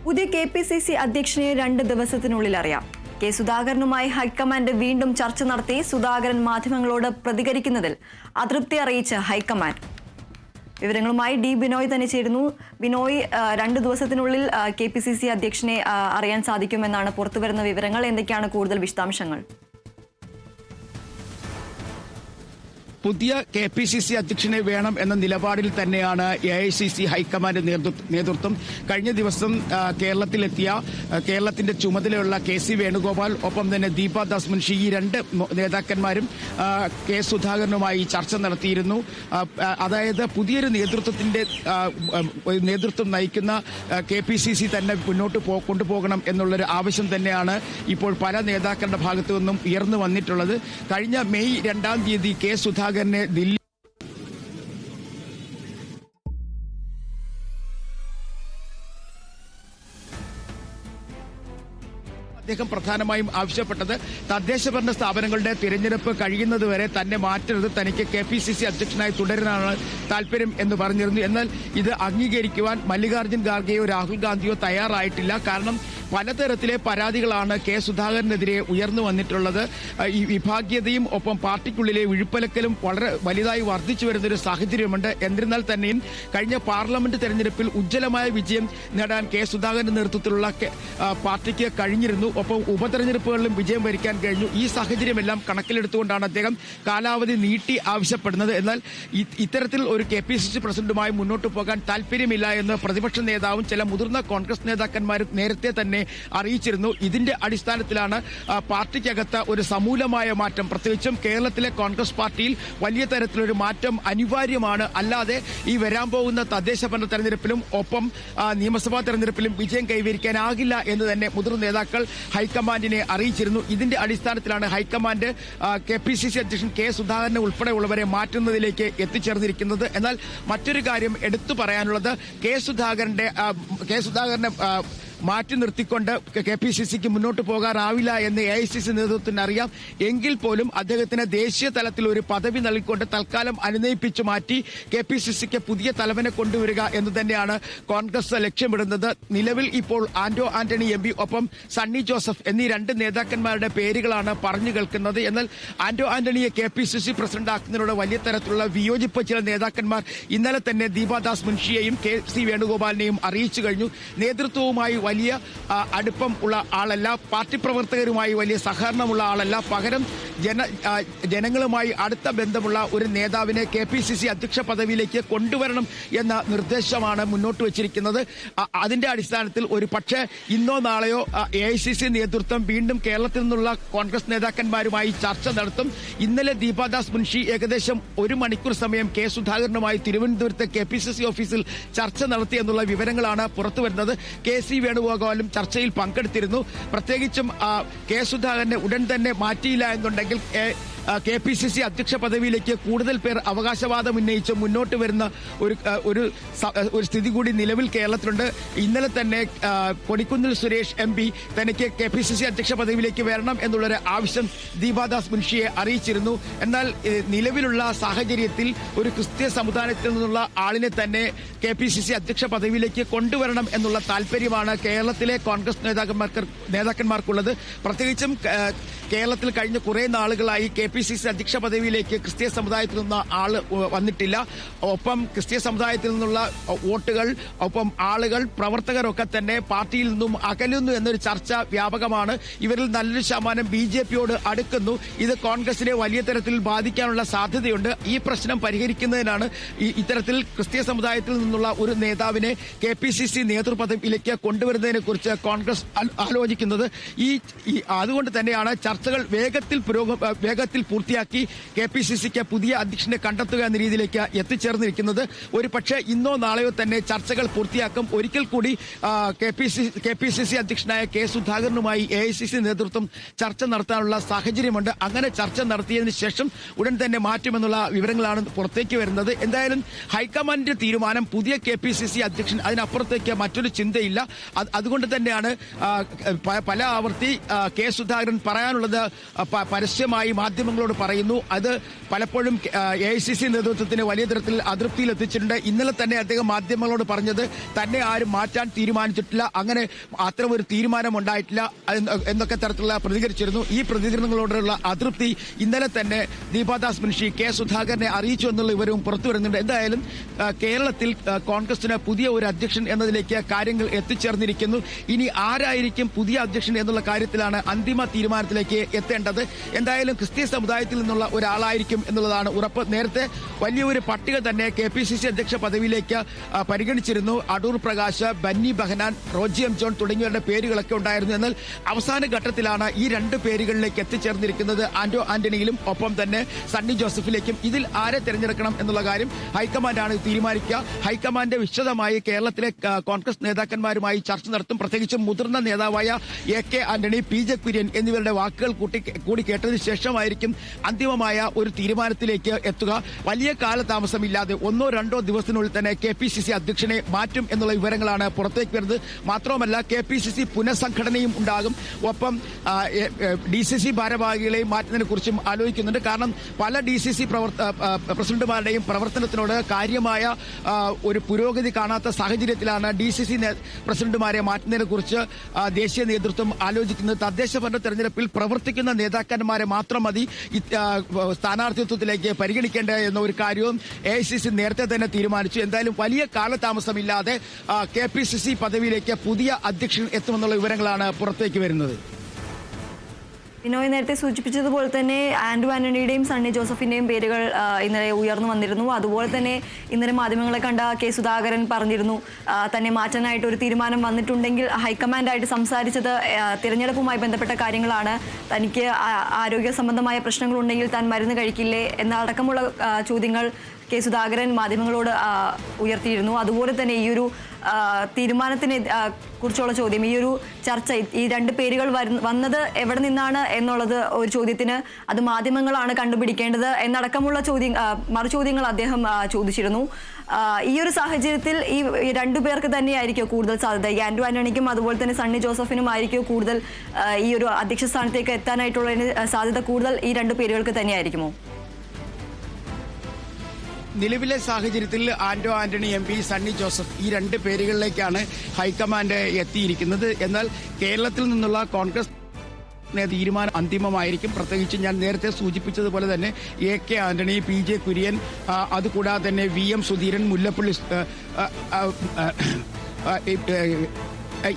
പുതിയ KPCC അധ്യക്ഷനെ 2 ദിവസത്തിനുള്ളിൽ അറിയാം. കെ സുധാകരനുമായി ഹൈക്കമാൻഡ് വീണ്ടും ചർച്ച നടത്തി. സുധാകരൻ മാധ്യമങ്ങളോട് പ്രതികരിക്കുന്നതിൽ അതൃപ്തി അറിയിച്ച് ഹൈക്കമാൻഡ്. വിവരങ്ങളുമായി ഡി ബിനോയ് തന്നെ ചേരുന്നു. ബിനോയ്, 2 ദിവസത്തിനുള്ളിൽ KPCC അധ്യക്ഷനെ അറിയാൻ സാധിക്കുമെന്നാണ് പുറത്തുവരുന്ന വിവരങ്ങൾ. എന്തൊക്കെയാണ് കൂടുതൽ വിശദാംശങ്ങൾ? പുതിയ KPCC അധ്യക്ഷനെ വേണം എന്ന നിലപാടിൽ തന്നെയാണ് AICC ഹൈക്കമാൻഡ് നേതൃത്വം. കഴിഞ്ഞ ദിവസം കേരളത്തിന്റെ ചുമതലയുള്ള KC വേണുഗോപാൽ, ഒപ്പം തന്നെ ദീപാദാസ് മുൻഷി, ഈ 2 നേതാക്കന്മാരും കെ സുധാകരനുമായി ചർച്ച നടത്തിയിരുന്നു. അതായത് പുതിയൊരു നേതൃത്വം നയിക്കുന്ന KPCC തന്നെ മുന്നോട്ട് കൊണ്ടുപോകണം എന്നുള്ളൊരു ആവശ്യം തന്നെയാണ് ഇപ്പോൾ പല നേതാക്കളുടെ ഭാഗത്തു നിന്നും ഉയർന്നു വന്നിട്ടുള്ളത്. കഴിഞ്ഞ മെയ് 2-ാം തീയതി കെ സുധാകരനെ ദില്ലി അദ്ദേഹം പ്രധാനമായും ആവശ്യപ്പെട്ടത് തദ്ദേശഭരണ സ്ഥാപനങ്ങളുടെ തിരഞ്ഞെടുപ്പ് കഴിയുന്നതുവരെ തന്നെ മാറ്റരുത്, തനിക്ക് KPCC അധ്യക്ഷനായി തുടരാനാണ് താല്പര്യം എന്ന് പറഞ്ഞിരുന്നു. എന്നാൽ ഇത് അംഗീകരിക്കുവാൻ മല്ലികാർജ്ജുൻ ഖാർഗെയോ രാഹുൽ ഗാന്ധിയോ തയ്യാറായിട്ടില്ല. കാരണം പലതരത്തിലെ പരാതികളാണ് കെ സുധാകരനെതിരെ ഉയർന്നു വന്നിട്ടുള്ളത്. ഈ വിഭാഗീയതയും ഒപ്പം പാർട്ടിക്കുള്ളിലെ വിഴുപ്പലക്കലും വളരെ വലുതായി വർദ്ധിച്ചു വരുന്നൊരു സാഹചര്യമുണ്ട്. എന്നിരുന്നാൽ തന്നെയും കഴിഞ്ഞ പാർലമെന്റ് തെരഞ്ഞെടുപ്പിൽ ഉജ്ജ്വലമായ വിജയം നേടാൻ കെ സുധാകരന്റെ നേതൃത്വത്തിലുള്ള പാർട്ടിക്ക് കഴിഞ്ഞിരുന്നു. ഒപ്പം ഉപതെരഞ്ഞെടുപ്പുകളിലും വിജയം വരിക്കാൻ കഴിഞ്ഞു. ഈ സാഹചര്യമെല്ലാം കണക്കിലെടുത്തുകൊണ്ടാണ് അദ്ദേഹം കാലാവധി നീട്ടി ആവശ്യപ്പെടുന്നത്. എന്നാൽ ഇത്തരത്തിൽ ഒരു KPCC പ്രസിഡന്റുമായി മുന്നോട്ട് പോകാൻ താല്പര്യമില്ല എന്ന് പ്രതിപക്ഷ നേതാവും ചില മുതിർന്ന കോൺഗ്രസ് നേതാക്കന്മാരും നേരത്തെ തന്നെ അറിയിച്ചിരുന്നു. ഇതിന്റെ അടിസ്ഥാനത്തിലാണ് പാർട്ടിക്കകത്ത് ഒരു സമൂലമായ മാറ്റം, പ്രത്യേകിച്ചും കേരളത്തിലെ കോൺഗ്രസ് പാർട്ടിയിൽ വലിയ തരത്തിലൊരു മാറ്റം അനിവാര്യമാണ്. അല്ലാതെ ഈ വരാൻ പോകുന്ന തദ്ദേശ ഭരണ തെരഞ്ഞെടുപ്പിലും ഒപ്പം നിയമസഭാ തെരഞ്ഞെടുപ്പിലും വിജയം കൈവരിക്കാനാകില്ല എന്ന് തന്നെ മുതിർന്ന നേതാക്കൾ ഹൈക്കമാൻഡിനെ അറിയിച്ചിരുന്നു. ഇതിന്റെ അടിസ്ഥാനത്തിലാണ് ഹൈക്കമാൻഡ് KPCC അധ്യക്ഷൻ കെ സുധാകരനെ ഉൾപ്പെടെയുള്ളവരെ മാറ്റുന്നതിലേക്ക് എത്തിച്ചേർന്നിരിക്കുന്നത്. എന്നാൽ മറ്റൊരു കാര്യം എടുത്തു പറയാനുള്ളത്, കെ സുധാകരനെ മാറ്റി നിർത്തിക്കൊണ്ട് KPCCക്ക് മുന്നോട്ട് പോകാനാവില്ല എന്ന് AICC നേതൃത്വത്തിന് അറിയാം. എങ്കിൽ പോലും അദ്ദേഹത്തിന് ദേശീയ തലത്തിൽ ഒരു പദവി നൽകിക്കൊണ്ട് തൽക്കാലം അനുനയിപ്പിച്ചു മാറ്റി KPCCക്ക് പുതിയ തലവനെ കൊണ്ടുവരിക എന്ന് തന്നെയാണ് കോൺഗ്രസ് ലക്ഷ്യമിടുന്നത്. നിലവിൽ ഇപ്പോൾ ആന്റോ ആന്റണി MP ഒപ്പം സണ്ണി ജോസഫ് എന്നീ 2 നേതാക്കന്മാരുടെ പേരുകളാണ് പറഞ്ഞു കേൾക്കുന്നത്. എന്നാൽ ആന്റോ ആന്റണിയെ KPCC പ്രസിഡന്റ് ആക്കുന്നതിനോട് വലിയ തരത്തിലുള്ള വിയോജിപ്പ് ചില നേതാക്കന്മാർ ഇന്നലെ തന്നെ ദീപാദാസ് മുൻഷിയെയും KC വേണുഗോപാലിനെയും അറിയിച്ചു കഴിഞ്ഞു. നേതൃത്വവുമായി വലിയ അടുപ്പം ഉള്ള ആളല്ല, പാർട്ടി പ്രവർത്തകരുമായി വലിയ സഹകരണമുള്ള ആളല്ല, പകരം ജനങ്ങളുമായി അടുത്ത ബന്ധമുള്ള ഒരു നേതാവിനെ KPCC അധ്യക്ഷ പദവിയിലേക്ക് കൊണ്ടുവരണം എന്ന നിർദ്ദേശമാണ് മുന്നോട്ട് വച്ചിരിക്കുന്നത്. അതിന്റെ അടിസ്ഥാനത്തിൽ ഒരു പക്ഷേ ഇന്നോ നാളെയോ AICC നേതൃത്വം വീണ്ടും കേരളത്തിൽ നിന്നുള്ള കോൺഗ്രസ് നേതാക്കന്മാരുമായി ചർച്ച നടത്തും. ഇന്നലെ ദീപാദാസ് മുൻഷി ഏകദേശം 1 മണിക്കൂർ സമയം കെ സുധാകരനുമായി തിരുവനന്തപുരത്തെ KPCC ഓഫീസിൽ ചർച്ച നടത്തി എന്നുള്ള വിവരങ്ങളാണ് പുറത്തുവരുന്നത്. KC വേണുഗോപാലും ചർച്ചയിൽ പങ്കെടുത്തിരുന്നു. പ്രത്യേകിച്ചും കെ സുധാകരനെ ഉടൻ തന്നെ മാറ്റിയില്ല എന്നുണ്ടെങ്കിൽ KPCC അധ്യക്ഷ പദവിയിലേക്ക് കൂടുതൽ പേർ അവകാശവാദം ഉന്നയിച്ച് മുന്നോട്ട് വരുന്ന ഒരു സ്ഥിതി കൂടി നിലവിൽ കേരളത്തിലുണ്ട്. ഇന്നലെ തന്നെ കൊടിക്കുന്നിൽ സുരേഷ് MP തനിക്ക് KPCC അധ്യക്ഷ പദവിയിലേക്ക് വരണം എന്നുള്ളൊരു ആവശ്യം ദീപാദാസ് മുൻഷിയെ അറിയിച്ചിരുന്നു. എന്നാൽ നിലവിലുള്ള സാഹചര്യത്തിൽ ഒരു ക്രിസ്ത്യ സമുദായത്തിൽ നിന്നുള്ള ആളിനെ തന്നെ KPCC അധ്യക്ഷ പദവിയിലേക്ക് കൊണ്ടുവരണം എന്നുള്ള താല്പര്യമാണ് കേരളത്തിലെ കോൺഗ്രസ് നേതാക്കന്മാർക്കുള്ളത്. പ്രത്യേകിച്ചും കേരളത്തിൽ കഴിഞ്ഞ കുറെ നാളുകളായി KPCC അധ്യക്ഷ പദവിയിലേക്ക് ക്രിസ്ത്യ സമുദായത്തിൽ നിന്ന് ആള് വന്നിട്ടില്ല. ഒപ്പം ക്രിസ്ത്യ സമുദായത്തിൽ നിന്നുള്ള വോട്ടുകൾ, ഒപ്പം ആളുകൾ, പ്രവർത്തകരൊക്കെ തന്നെ പാർട്ടിയിൽ നിന്നും അകലുന്നു എന്നൊരു ചർച്ച വ്യാപകമാണ്. ഇവരിൽ നല്ലൊരു ശതമാനം BJPയോട് അടുക്കുന്നു. ഇത് കോൺഗ്രസിനെ വലിയ തരത്തിൽ ബാധിക്കാനുള്ള സാധ്യതയുണ്ട്. ഈ പ്രശ്നം പരിഹരിക്കുന്നതിനാണ് ഇത്തരത്തിൽ ക്രിസ്ത്യ സമുദായത്തിൽ നിന്നുള്ള ഒരു നേതാവിനെ KPCC നേതൃപദവിയിലേക്ക് കൊണ്ടുവരുന്നതിനെ കുറിച്ച് കോൺഗ്രസ് ആലോചിക്കുന്നത്. അതുകൊണ്ട് തന്നെയാണ് ചർച്ചകൾ വേഗത്തിൽ പൂർത്തിയാക്കി KPCCക്ക് പുതിയ അധ്യക്ഷനെ കണ്ടെത്തുക എന്ന രീതിയിലേക്ക് എത്തിച്ചേർന്നിരിക്കുന്നത്. ഒരു പക്ഷേ ഇന്നോ നാളെയോ തന്നെ ചർച്ചകൾ പൂർത്തിയാക്കും. ഒരിക്കൽ കൂടി KPCC അധ്യക്ഷനായ കെ സുധാകരനുമായി AICC നേതൃത്വം ചർച്ച നടത്താനുള്ള സാഹചര്യമുണ്ട്. അങ്ങനെ ചർച്ച നടത്തിയതിനു ശേഷം ഉടൻ തന്നെ മാറ്റുമെന്നുള്ള വിവരങ്ങളാണ് പുറത്തേക്ക് വരുന്നത്. എന്തായാലും ഹൈക്കമാൻഡിന്റെ തീരുമാനം പുതിയ KPCC അധ്യക്ഷൻ, അതിനപ്പുറത്തേക്ക് മറ്റൊരു ചിന്തയില്ല. അതുകൊണ്ട് തന്നെയാണ് പല ആവർത്തി കെ സുധാകരൻ പറയാനുള്ളത് പരസ്യമായി മാധ്യമങ്ങൾ മാധ്യമങ്ങളോട് പറയുന്നു. അത് പലപ്പോഴും AICC നേതൃത്വത്തിന് വലിയ തരത്തിൽ അതൃപ്തിയിൽ എത്തിച്ചിട്ടുണ്ട്. ഇന്നലെ തന്നെ അദ്ദേഹം മാധ്യമങ്ങളോട് പറഞ്ഞത് തന്നെ ആരും മാറ്റാൻ തീരുമാനിച്ചിട്ടില്ല, അങ്ങനെ അത്തരം ഒരു തീരുമാനം ഉണ്ടായിട്ടില്ല എന്നൊക്കെ തരത്തിലുള്ള പ്രതികരിച്ചിരുന്നു. ഈ പ്രതികരണങ്ങളോടുള്ള അതൃപ്തി ഇന്നലെ തന്നെ ദീപാദാസ് മുൻഷി കെ സുധാകരനെ അറിയിച്ചു എന്നുള്ള വിവരവും പുറത്തു വരുന്നുണ്ട്. എന്തായാലും കേരളത്തിൽ കോൺഗ്രസിന് പുതിയ ഒരു അധ്യക്ഷൻ എന്നതിലേക്ക് കാര്യങ്ങൾ എത്തിച്ചേർന്നിരിക്കുന്നു. ഇനി ആരായിരിക്കും പുതിയ അധ്യക്ഷൻ എന്നുള്ള കാര്യത്തിലാണ് അന്തിമ തീരുമാനത്തിലേക്ക് എത്തേണ്ടത്. എന്തായാലും ക്രിസ്ത്യൻ സമുദായത്തിൽ നിന്നുള്ള ഒരാളായിരിക്കും എന്നുള്ളതാണ് ഉറപ്പ്. നേരത്തെ വലിയൊരു പട്ടിക തന്നെ KPCC അധ്യക്ഷ പദവിയിലേക്ക് പരിഗണിച്ചിരുന്നു. അടൂർ പ്രകാശ്, ബന്നി ബെഹനാൻ, റോജി എം ജോൺ തുടങ്ങിയവരുടെ പേരുകളൊക്കെ ഉണ്ടായിരുന്നു. എന്നാൽ അവസാന ഘട്ടത്തിലാണ് ഈ രണ്ട് പേരുകളിലേക്ക് എത്തിച്ചേർന്നിരിക്കുന്നത്. ആന്റോ ആന്റണിയിലും ഒപ്പം തന്നെ സണ്ണി ജോസഫിലേക്കും. ഇതിൽ ആരെ തെരഞ്ഞെടുക്കണം എന്നുള്ള കാര്യം ഹൈക്കമാൻഡാണ് തീരുമാനിക്കുക. ഹൈക്കമാൻഡ് വിശദമായി കേരളത്തിലെ കോൺഗ്രസ് നേതാക്കന്മാരുമായി ചർച്ച നടത്തും. പ്രത്യേകിച്ചും മുതിർന്ന നേതാവായ AK ആന്റണി, PJ കുര്യൻ എന്നിവരുടെ വാക്കുകൾ കൂടി കേട്ടതിന് ശേഷമായിരിക്കും അന്തിമമായ ഒരു തീരുമാനത്തിലേക്ക് എത്തുക. വലിയ കാലതാമസമില്ലാതെ 1-2 ദിവസത്തിനുള്ളിൽ തന്നെ KPCC അധ്യക്ഷനെ മാറ്റും എന്നുള്ള വിവരങ്ങളാണ് പുറത്തേക്ക് വരുന്നത്. മാത്രവുമല്ല KPCC പുനഃസംഘടനയും ഉണ്ടാകും. ഒപ്പം DCC ഭാരവാഹികളെയും മാറ്റുന്നതിനെ കുറിച്ചും ആലോചിക്കുന്നുണ്ട്. കാരണം പല DCC പ്രസിഡന്റുമാരുടെയും പ്രവർത്തനത്തിനോട് കാര്യമായ ഒരു പുരോഗതി കാണാത്ത സാഹചര്യത്തിലാണ് DCC പ്രസിഡന്റുമാരെ മാറ്റുന്നതിനെ കുറിച്ച് ദേശീയ നേതൃത്വം ആലോചിക്കുന്നത്. തദ്ദേശ ഭരണ തെരഞ്ഞെടുപ്പിൽ പ്രവർത്തിക്കുന്ന നേതാക്കന്മാരെ മാത്രം മതി സ്ഥാനാർത്ഥിത്വത്തിലേക്ക് പരിഗണിക്കേണ്ട എന്ന ഒരു കാര്യവും AICC നേരത്തെ തന്നെ തീരുമാനിച്ചു. എന്തായാലും വലിയ കാലതാമസമില്ലാതെ KPCC പദവിയിലേക്ക് പുതിയ അധ്യക്ഷൻ എത്തുമെന്നുള്ള വിവരങ്ങളാണ് പുറത്തേക്ക് വരുന്നത്. ബിനോയ് നേരത്തെ സൂചിപ്പിച്ചതുപോലെ തന്നെ ആന്റോ ആന്റണിയുടെയും സണ്ണി ജോസഫിന്റെയും പേരുകൾ ഇന്നലെ ഉയർന്നു വന്നിരുന്നു. അതുപോലെ തന്നെ ഇന്നലെ മാധ്യമങ്ങളെ കണ്ട കെ സുധാകരൻ പറഞ്ഞിരുന്നു തന്നെ മാറ്റാനായിട്ട് ഒരു തീരുമാനം വന്നിട്ടുണ്ടെങ്കിൽ ഹൈക്കമാൻഡായിട്ട് സംസാരിച്ചത് തിരഞ്ഞെടുപ്പുമായി ബന്ധപ്പെട്ട കാര്യങ്ങളാണ്. തനിക്ക് ആരോഗ്യ സംബന്ധമായ പ്രശ്നങ്ങളുണ്ടെങ്കിൽ താൻ മരുന്ന് കഴിക്കില്ലേ എന്നടക്കമുള്ള ചോദ്യങ്ങൾ കെ സുധാകരൻ മാധ്യമങ്ങളോട് ഉയർത്തിയിരുന്നു. അതുപോലെ തന്നെ ഈ ഒരു തീരുമാനത്തിനെ കുറിച്ചുള്ള ചോദ്യം, ഈ ഒരു ചർച്ച, ഈ രണ്ട് പേരുകൾ വന്നത് എവിടെ നിന്നാണ് എന്നുള്ളത് ഒരു ചോദ്യത്തിന് അത് മാധ്യമങ്ങളാണ് കണ്ടുപിടിക്കേണ്ടത് എന്നടക്കമുള്ള മറുചോദ്യങ്ങൾ അദ്ദേഹം ചോദിച്ചിരുന്നു. ഈ ഒരു സാഹചര്യത്തിൽ ഈ രണ്ടു പേർക്ക് തന്നെയായിരിക്കും കൂടുതൽ സാധ്യത. ഈ ആന്റോ ആന്റണിക്കും അതുപോലെ തന്നെ സണ്ണി ജോസഫിനും ആയിരിക്കും കൂടുതൽ ഈ ഒരു അധ്യക്ഷ സ്ഥാനത്തേക്ക് എത്താനായിട്ടുള്ള സാധ്യത കൂടുതൽ ഈ രണ്ടു പേരുകൾക്ക് തന്നെയായിരിക്കുമോ? നിലവിലെ സാഹചര്യത്തിൽ ആന്റോ ആന്റണി MP, സണ്ണി ജോസഫ് ഈ രണ്ട് പേരുകളിലേക്കാണ് ഹൈക്കമാൻഡ് എത്തിയിരിക്കുന്നത്. എന്നാൽ കേരളത്തിൽ നിന്നുള്ള കോൺഗ്രസ് തീരുമാനം അന്തിമമായിരിക്കും. പ്രത്യേകിച്ച് ഞാൻ നേരത്തെ സൂചിപ്പിച്ചതുപോലെ തന്നെ AK ആന്റണി, PJ കുര്യൻ, അതുകൂടാതെ തന്നെ VM Sudheeran, Mullappally,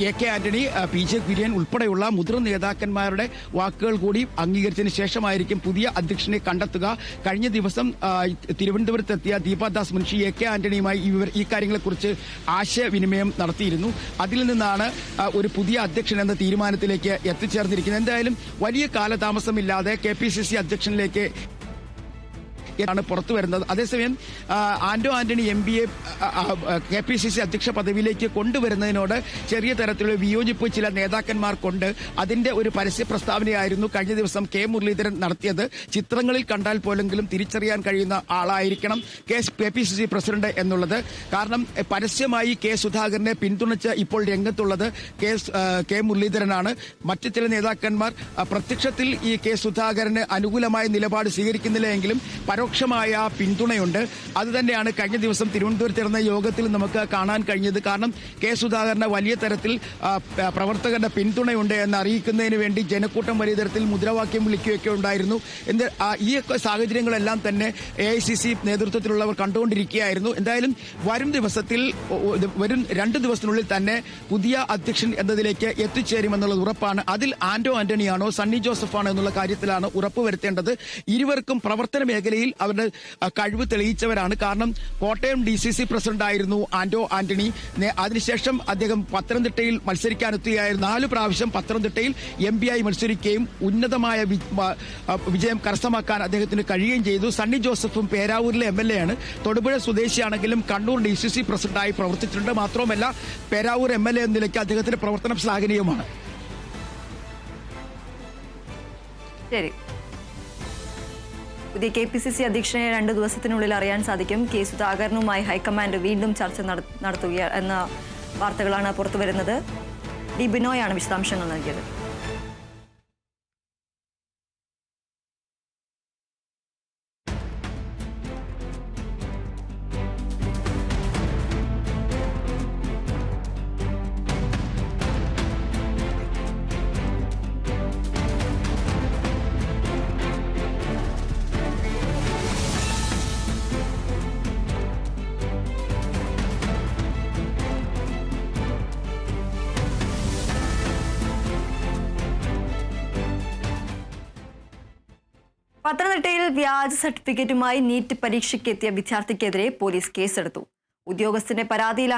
AK Antony, PJ Kurian ഉൾപ്പെടെയുള്ള മുതിർന്ന നേതാക്കന്മാരുടെ വാക്കുകൾ കൂടി അംഗീകരിച്ചതിന് ശേഷമായിരിക്കും പുതിയ അധ്യക്ഷനെ കണ്ടെത്തുക. കഴിഞ്ഞ ദിവസം തിരുവനന്തപുരത്തെത്തിയ ദീപാദാസ് മുൻഷി AK ആന്റണിയുമായി ഈ കാര്യങ്ങളെക്കുറിച്ച് ആശയവിനിമയം നടത്തിയിരുന്നു. അതിൽ നിന്നാണ് ഒരു പുതിയ അധ്യക്ഷൻ എന്ന തീരുമാനത്തിലേക്ക് എത്തിച്ചേർന്നിരിക്കുന്നത്. എന്തായാലും വലിയ കാലതാമസമില്ലാതെ KPCC അധ്യക്ഷനിലേക്ക് ാണ് പുറത്തു വരുന്നത്. അതേസമയം ആന്റോ ആന്റണി MPയെ KPCC അധ്യക്ഷ പദവിയിലേക്ക് കൊണ്ടുവരുന്നതിനോട് ചെറിയ തരത്തിലുള്ള വിയോജിപ്പ് ചില നേതാക്കന്മാർക്കുണ്ട്. അതിന്റെ ഒരു പരസ്യ പ്രസ്താവനയായിരുന്നു കഴിഞ്ഞ ദിവസം K മുരളീധരൻ നടത്തിയത്. ചിത്രങ്ങളിൽ കണ്ടാൽ പോലെങ്കിലും തിരിച്ചറിയാൻ കഴിയുന്ന ആളായിരിക്കണം KPCC പ്രസിഡന്റ് എന്നുള്ളത്. കാരണം പരസ്യമായി K സുധാകരനെ പിന്തുണച്ച് ഇപ്പോൾ രംഗത്തുള്ളത് K മുരളീധരനാണ്. മറ്റു ചില നേതാക്കന്മാർ പ്രത്യക്ഷത്തിൽ ഈ K സുധാകരന് അനുകൂലമായ നിലപാട് സ്വീകരിക്കുന്നില്ല എങ്കിലും പരോക്ഷമായ പിന്തുണയുണ്ട്. അതുതന്നെയാണ് കഴിഞ്ഞ ദിവസം തിരുവനന്തപുരത്ത് നടന്ന യോഗത്തിൽ നമുക്ക് കാണാൻ കഴിഞ്ഞത്. കാരണം K സുധാകരന് വലിയ തരത്തിൽ പ്രവർത്തകരുടെ പിന്തുണയുണ്ട് എന്ന് അറിയിക്കുന്നതിന് വേണ്ടി ജനക്കൂട്ടം വലിയ തരത്തിൽ മുദ്രാവാക്യം വിളിക്കുകയൊക്കെ ഉണ്ടായിരുന്നു. ഈ സാഹചര്യങ്ങളെല്ലാം തന്നെ AICC നേതൃത്വത്തിലുള്ളവർ കണ്ടുകൊണ്ടിരിക്കുകയായിരുന്നു. എന്തായാലും വരും 2 ദിവസത്തിനുള്ളിൽ തന്നെ പുതിയ അധ്യക്ഷൻ എന്നതിലേക്ക് എത്തിച്ചേരുമെന്നുള്ളത് ഉറപ്പാണ്. അതിൽ ആന്റോ ആന്റണിയാണോ സണ്ണി ജോസഫാണോ എന്നുള്ള കാര്യത്തിലാണ് ഉറപ്പ് വരുത്തേണ്ടത്. ഇരുവർക്കും പ്രവർത്തന മേഖലയിൽ അവരുടെ കഴിവ് തെളിയിച്ചവരാണ്. കാരണം കോട്ടയം DCC പ്രസിഡന്റ് ആയിരുന്നു ആന്റോ ആന്റണി. അതിനുശേഷം അദ്ദേഹം പത്തനംതിട്ടയിൽ മത്സരിക്കാനെത്തുകയായിരുന്നു. 4 പ്രാവശ്യം പത്തനംതിട്ടയിൽ MP ആയി മത്സരിക്കുകയും ഉന്നതമായ വിജയം കരസ്ഥമാക്കാൻ അദ്ദേഹത്തിന് കഴിയുകയും ചെയ്തു. സണ്ണി ജോസഫും പേരാവൂരിലെ MLA ആണ്. തൊടുപുഴ സ്വദേശിയാണെങ്കിലും കണ്ണൂർ DCC പ്രസിഡന്റായി പ്രവർത്തിച്ചിട്ടുണ്ട്. മാത്രവുമല്ല പേരാവൂർ MLA എന്ന നിലയ്ക്ക് അദ്ദേഹത്തിന്റെ പ്രവർത്തനം ശ്ലാഘനീയമാണ്. ശരി, പുതിയ KPCC അധ്യക്ഷനെ 2 ദിവസത്തിനുള്ളിൽ അറിയാൻ സാധിക്കും. K സുധാകരനുമായി ഹൈക്കമാൻഡ് വീണ്ടും ചർച്ച നടത്തുക എന്ന വാർത്തകളാണ് പുറത്തുവരുന്നത്. ഡി ബിനോയാണ് വിശദാംശങ്ങൾ നൽകിയത്. പത്തനംതിട്ടയിൽ വ്യാജ സർട്ടിഫിക്കറ്റുമായി നീറ്റ് പരീക്ഷയ്ക്കെത്തിയ വിദ്യാർത്ഥിക്കെതിരെ പോലീസ് കേസെടുത്തു. ഉദ്യോഗസ്ഥന്റെ പരാതിയിലാണ്